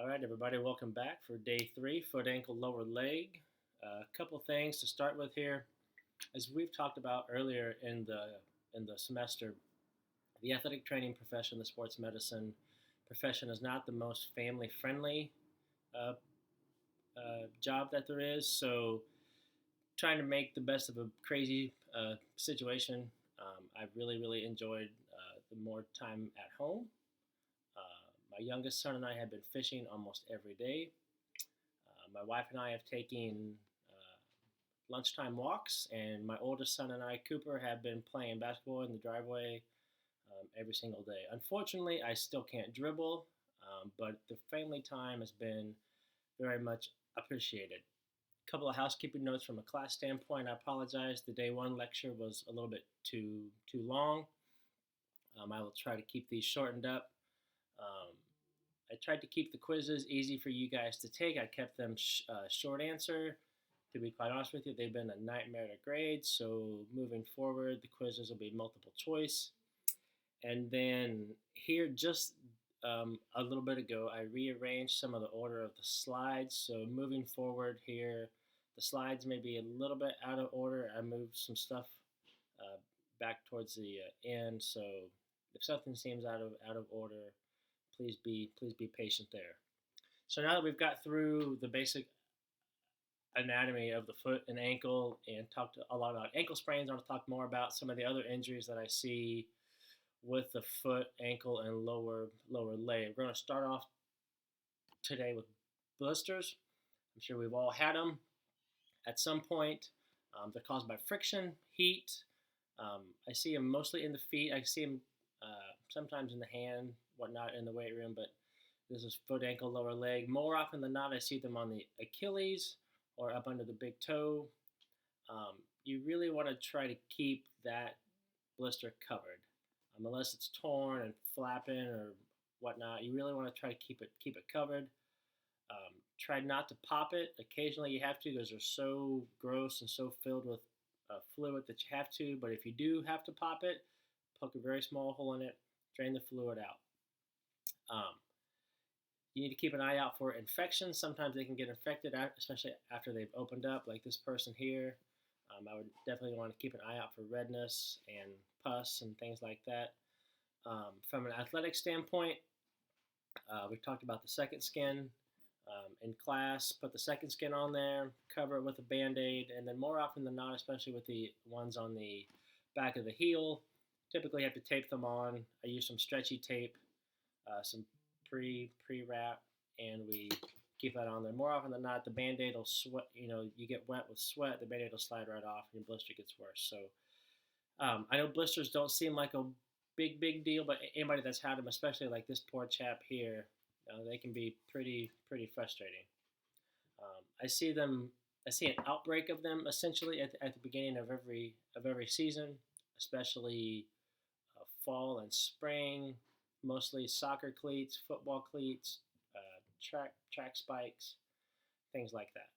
All right, everybody, welcome back for day three, foot, ankle, lower leg. A couple things to start with here. As we've talked about earlier in the semester, the athletic training profession, the sports medicine profession, is not the most family friendly uh, job that there is. So, trying to make the best of a crazy situation. I've really enjoyed the more time at home. My youngest son and I have been fishing almost every day. My wife and I have taken lunchtime walks, and my oldest son and I, Cooper, have been playing basketball in the driveway every single day. Unfortunately, I still can't dribble, but the family time has been very much appreciated. A couple of housekeeping notes from a class standpoint. I apologize. The day one lecture was a little bit too long. I will try to keep these shortened up. Um, I tried to keep the quizzes easy for you guys to take. I kept them short answer. To be quite honest with you, they've been a nightmare to grade. So moving forward, the quizzes will be multiple choice. And then here, just a little bit ago, I rearranged some of the order of the slides. So moving forward here, the slides may be a little bit out of order. I moved some stuff uh, back towards the end. So if something seems out of order, please be patient there. So now that we've got through the basic anatomy of the foot and ankle and talked a lot about ankle sprains, I want to talk more about some of the other injuries that I see with the foot, ankle, and lower leg. We're going to start off today with blisters. I'm sure we've all had them at some point. They're caused by friction, heat. I see them mostly in the feet. I see them sometimes in the hand, whatnot, in the weight room, but this is foot, ankle, lower leg. More often than not, I see them on the Achilles or up under the big toe. You really want to try to keep that blister covered, unless it's torn and flapping or whatnot. You really want to try to keep it covered. Try not to pop it. Occasionally you have to because they're so gross and so filled with fluid that you have to. But if you do have to pop it, poke a very small hole in it, drain the fluid out. You need to keep an eye out for infections. Sometimes they can get infected, especially after they've opened up, like this person here. I would definitely want to keep an eye out for redness and pus and things like that. From an athletic standpoint, we've talked about the second skin in class. Put the second skin on there, cover it with a Band-Aid, and then more often than not, especially with the ones on the back of the heel, typically have to tape them on. I use some stretchy tape, some pre-wrap, and we keep that on there. More often than not, the Band-Aid will sweat. You get wet with sweat, the Band-Aid will slide right off, and your blister gets worse. So I know blisters don't seem like a big deal, but anybody that's had them, especially like this poor chap here, they can be pretty frustrating. I see them. I see an outbreak of them essentially at the beginning of every season, especially fall and spring. Mostly soccer cleats, football cleats, track spikes, things like that.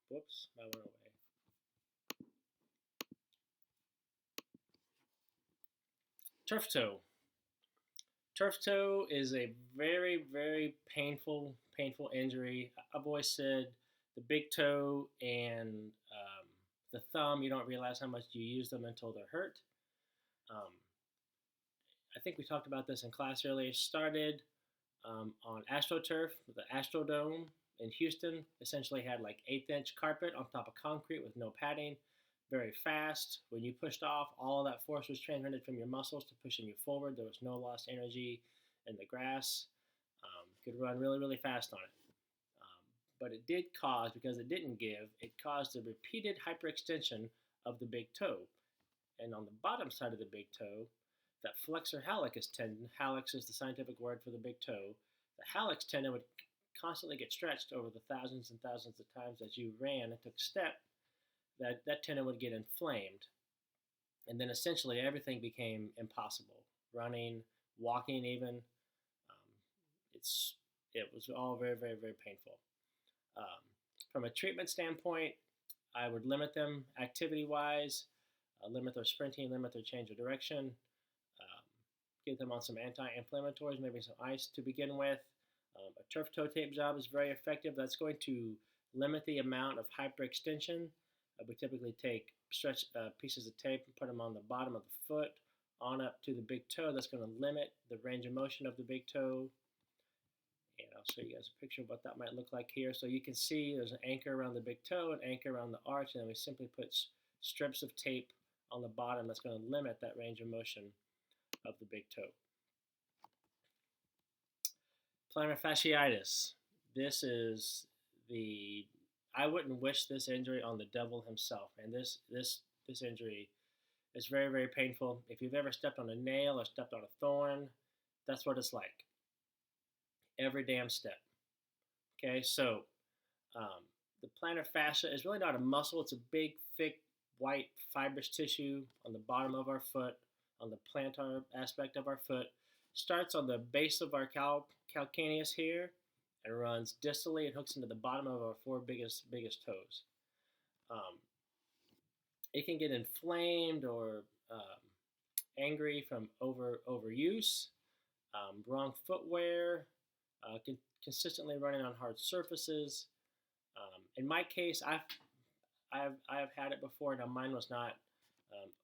Whoops, I went away. Turf toe. Turf toe is a very painful injury. I've always said the big toe and the thumb. You don't realize how much you use them until they're hurt. Um, I think we talked about this in class earlier. Started on AstroTurf, the Astrodome in Houston. Essentially had like 1/8 inch carpet on top of concrete with no padding. Very fast. When you pushed off, all of that force was transmitted from your muscles to pushing you forward. There was no lost energy in the grass. Could run really fast on it. But it did cause, because it didn't give, it caused a repeated hyperextension of the big toe. And on the bottom side of the big toe, that flexor hallucis tendon, hallux is the scientific word for the big toe, the hallux tendon would constantly get stretched over the thousands and thousands of times as you ran and took a step, that tendon would get inflamed. And then essentially everything became impossible. Running, walking even. It was all very painful. Um, from a treatment standpoint, I would limit them activity-wise, limit their sprinting, limit their change of direction. Um, get them on some anti-inflammatories, maybe some ice to begin with. A turf toe tape job is very effective. That's going to limit the amount of hyperextension. We typically take stretch pieces of tape and put them on the bottom of the foot on up to the big toe. That's going to limit the range of motion of the big toe. And I'll show you guys a picture of what that might look like here. So you can see there's an anchor around the big toe, an anchor around the arch, and then we simply put strips of tape on the bottom that's going to limit that range of motion of the big toe. Plantar fasciitis. This is I wouldn't wish this injury on the devil himself. And this injury is very, very painful. If you've ever stepped on a nail or stepped on a thorn, that's what it's like. Every damn step. Okay, so the plantar fascia is really not a muscle. It's a big, thick, white, fibrous tissue on the bottom of our foot, on the plantar aspect of our foot. Starts on the base of our calcaneus here and runs distally and hooks into the bottom of our four biggest toes. It can get inflamed or angry from overuse, wrong footwear, consistently running on hard surfaces. In my case, I've had it before. Now mine was not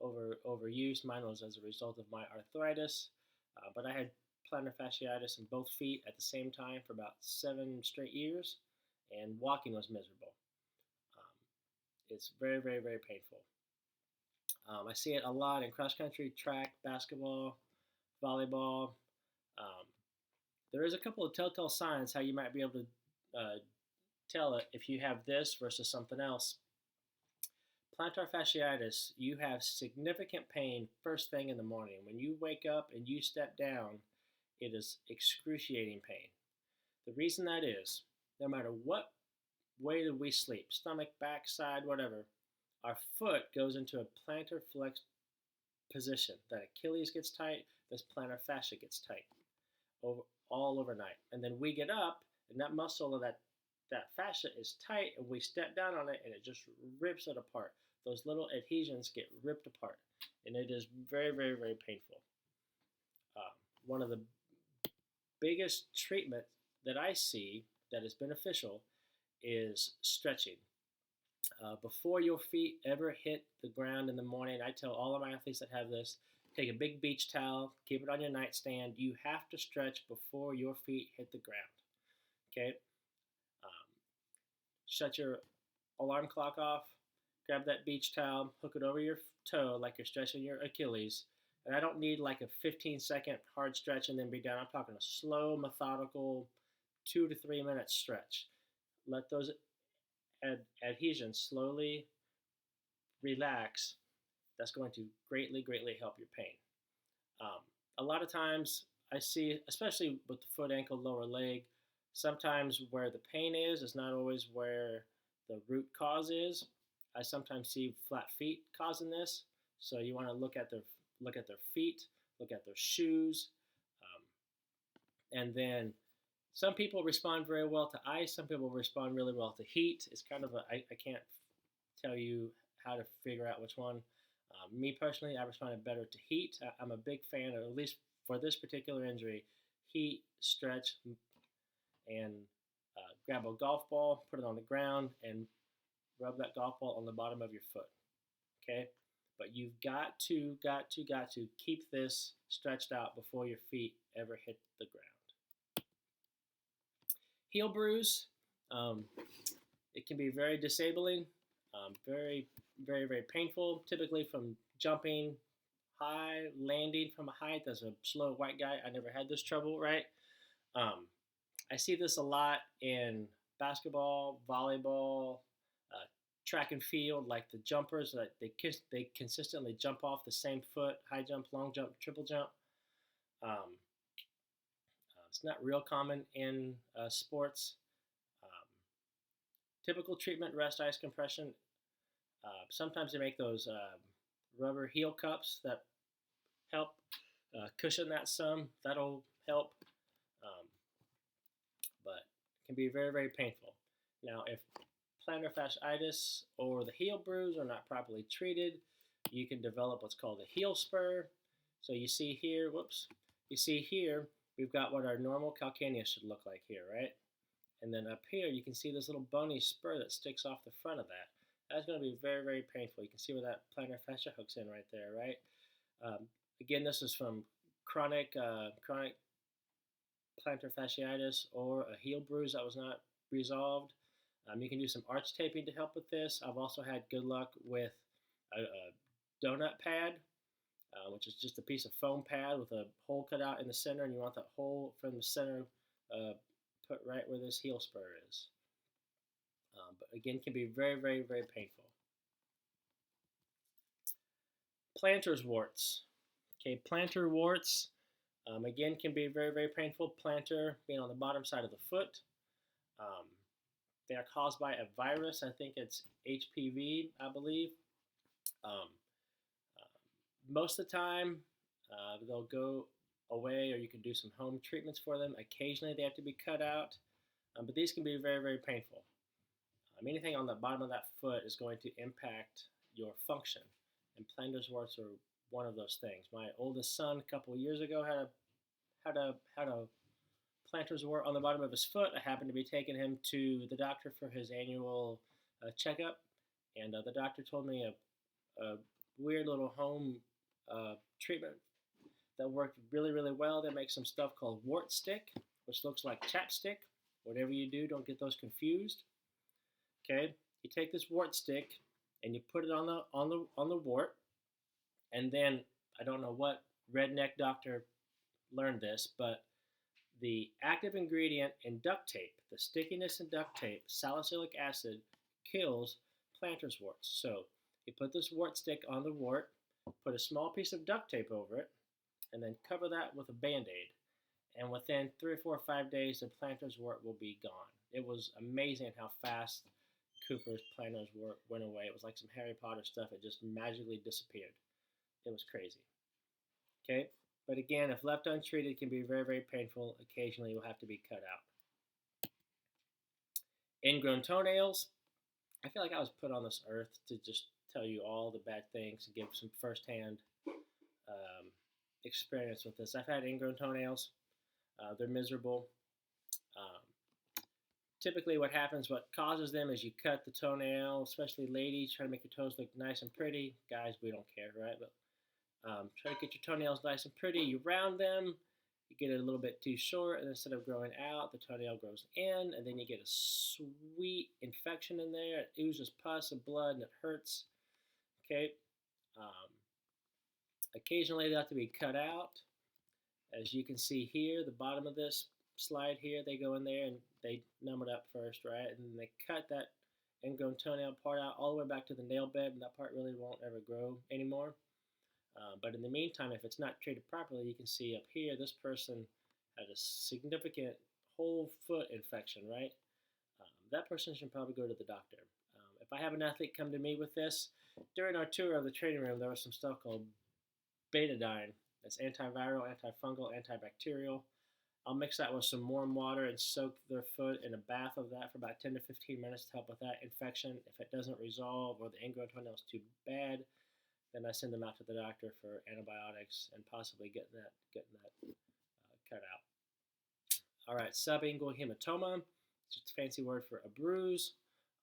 overuse. Mine was as a result of my arthritis. But I had plantar fasciitis in both feet at the same time for about 7 straight years, and walking was miserable. It's very, very, very painful. I see it a lot in cross country, track, basketball, volleyball. There is a couple of telltale signs how you might be able to tell it if you have this versus something else. Plantar fasciitis, you have significant pain first thing in the morning. When you wake up and you step down, it is excruciating pain. The reason that is, no matter what way that we sleep, stomach, back, side, whatever, our foot goes into a plantar flex position. That Achilles gets tight, this plantar fascia gets tight all overnight. And then we get up, and that muscle of that fascia is tight, and we step down on it, and it just rips it apart. Those little adhesions get ripped apart, and it is very, very, very painful. One of the biggest treatments that I see that is beneficial is stretching. Before your feet ever hit the ground in the morning, I tell all of my athletes that have this, take a big beach towel, keep it on your nightstand. You have to stretch before your feet hit the ground. Okay? Shut your alarm clock off, grab that beach towel, hook it over your toe like you're stretching your Achilles. And I don't need like a 15-second hard stretch and then be done. I'm talking a slow, methodical 2 to 3 minute stretch. Let those adhesions slowly relax. That's going to greatly, greatly help your pain. A lot of times I see, especially with the foot, ankle, lower leg, sometimes where the pain is not always where the root cause is. I sometimes see flat feet causing this. So you want to look at their feet, look at their shoes, and then some people respond very well to ice. Some people respond really well to heat. It's kind of I can't tell you how to figure out which one. Me personally, I responded better to heat. I'm a big fan of, at least for this particular injury, heat, stretch, and grab a golf ball, put it on the ground, and rub that golf ball on the bottom of your foot. Okay? But you've got to keep this stretched out before your feet ever hit the ground. Heel bruise. It can be very disabling, very, very, very painful, typically from jumping high, landing from a height. As a slow white guy, I never had this trouble, right? I see this a lot in basketball, volleyball, track and field, like the jumpers that they consistently jump off the same foot, high jump, long jump, triple jump. It's not real common in sports. Typical treatment, rest, ice compression. Sometimes they make those rubber heel cups that help cushion that some. That'll help, but it can be very, very painful. Now, if plantar fasciitis or the heel bruise are not properly treated, you can develop what's called a heel spur. So you see here, whoops, you see here, we've got what our normal calcaneus should look like here, right? And then up here, you can see this little bony spur that sticks off the front of that. That's going to be very, very painful. You can see where that plantar fascia hooks in right there, right? Again, this is from chronic plantar fasciitis or a heel bruise that was not resolved. You can do some arch taping to help with this. I've also had good luck with a donut pad, which is just a piece of foam pad with a hole cut out in the center, and you want that hole from the center put right where this heel spur is. But again, can be very, very, very painful. Plantar's warts. Okay, plantar warts, again, can be very, very painful. Plantar being on the bottom side of the foot. They are caused by a virus. I think it's HPV, I believe. Um, Most of the time, they'll go away, or you can do some home treatments for them. Occasionally, they have to be cut out, but these can be very, very painful. Anything on the bottom of that foot is going to impact your function, and plantar warts are one of those things. My oldest son, a couple of years ago, had a plantar wart on the bottom of his foot. I happened to be taking him to the doctor for his annual checkup, and the doctor told me a weird little home treatment that worked really, really well. They make some stuff called wart stick, which looks like chapstick. Whatever you do, don't get those confused. Okay, you take this wart stick and you put it on the wart, and then I don't know what redneck doctor learned this, but the active ingredient in duct tape, the stickiness in duct tape, salicylic acid, kills plantar warts. So you put this wart stick on the wart, put a small piece of duct tape over it, and then cover that with a Band-Aid. And within 3 or 4 or 5 days, the plantar wart will be gone. It was amazing how fast Cooper's plantar wart went away. It was like some Harry Potter stuff. It just magically disappeared. It was crazy. Okay? But again, if left untreated, it can be very, very painful. Occasionally, you'll have to be cut out. Ingrown toenails. I feel like I was put on this earth to just tell you all the bad things and give some firsthand experience with this. I've had ingrown toenails. They're miserable. Typically what happens, what causes them is you cut the toenail, especially ladies, try to make your toes look nice and pretty. Guys, we don't care, right? But try to get your toenails nice and pretty. You round them, you get it a little bit too short, and instead of growing out, the toenail grows in, and then you get a sweet infection in there. It oozes pus and blood, and it hurts. Okay. Occasionally they have to be cut out. As you can see here, the bottom of this slide here, they go in there and they numb it up first, right? And then they cut that ingrown toenail part out all the way back to the nail bed, and that part really won't ever grow anymore. But in the meantime, if it's not treated properly, you can see up here, this person had a significant whole foot infection, right? That person should probably go to the doctor. If I have an athlete come to me with this, during our tour of the training room, there was some stuff called betadine. That's antiviral, antifungal, antibacterial. I'll mix that with some warm water and soak their foot in a bath of that for about 10 to 15 minutes to help with that infection. If it doesn't resolve or the ingrown toenail is too bad, then I send them out to the doctor for antibiotics and possibly getting that cut out. All right, subingual hematoma. It's just a fancy word for a bruise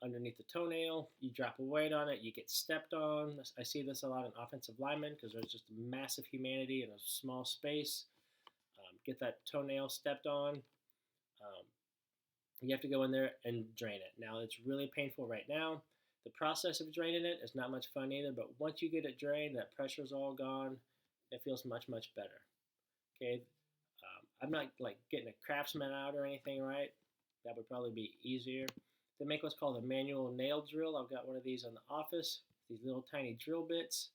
underneath the toenail. You drop a weight on it, you get stepped on. I see this a lot in offensive linemen because there's just massive humanity in a small space. Get that toenail stepped on. You have to go in there and drain it. Now, it's really painful right now. The process of draining it is not much fun either, but once you get it drained, that pressure is all gone. It feels much, much better. Okay, I'm not like getting a Craftsman out or anything, right? That would probably be easier. They make what's called a manual nail drill. I've got one of these in the office, these little tiny drill bits,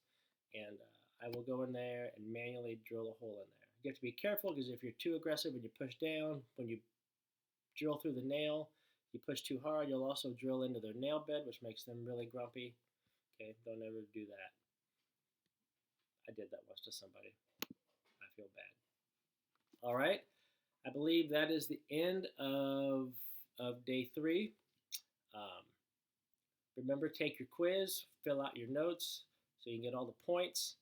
and I will go in there and manually drill a hole in there. You have to be careful because if you're too aggressive and you push down, when you drill through the nail, you push too hard, you'll also drill into their nail bed, which makes them really grumpy. Okay, don't ever do that. I did that once to somebody. I feel bad. All right, I believe that is the end of day 3. Remember, take your quiz, fill out your notes so you can get all the points.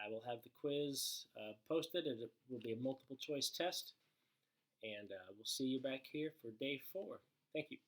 I will have the quiz posted. It will be a multiple choice test. And we'll see you back here for day 4. Thank you.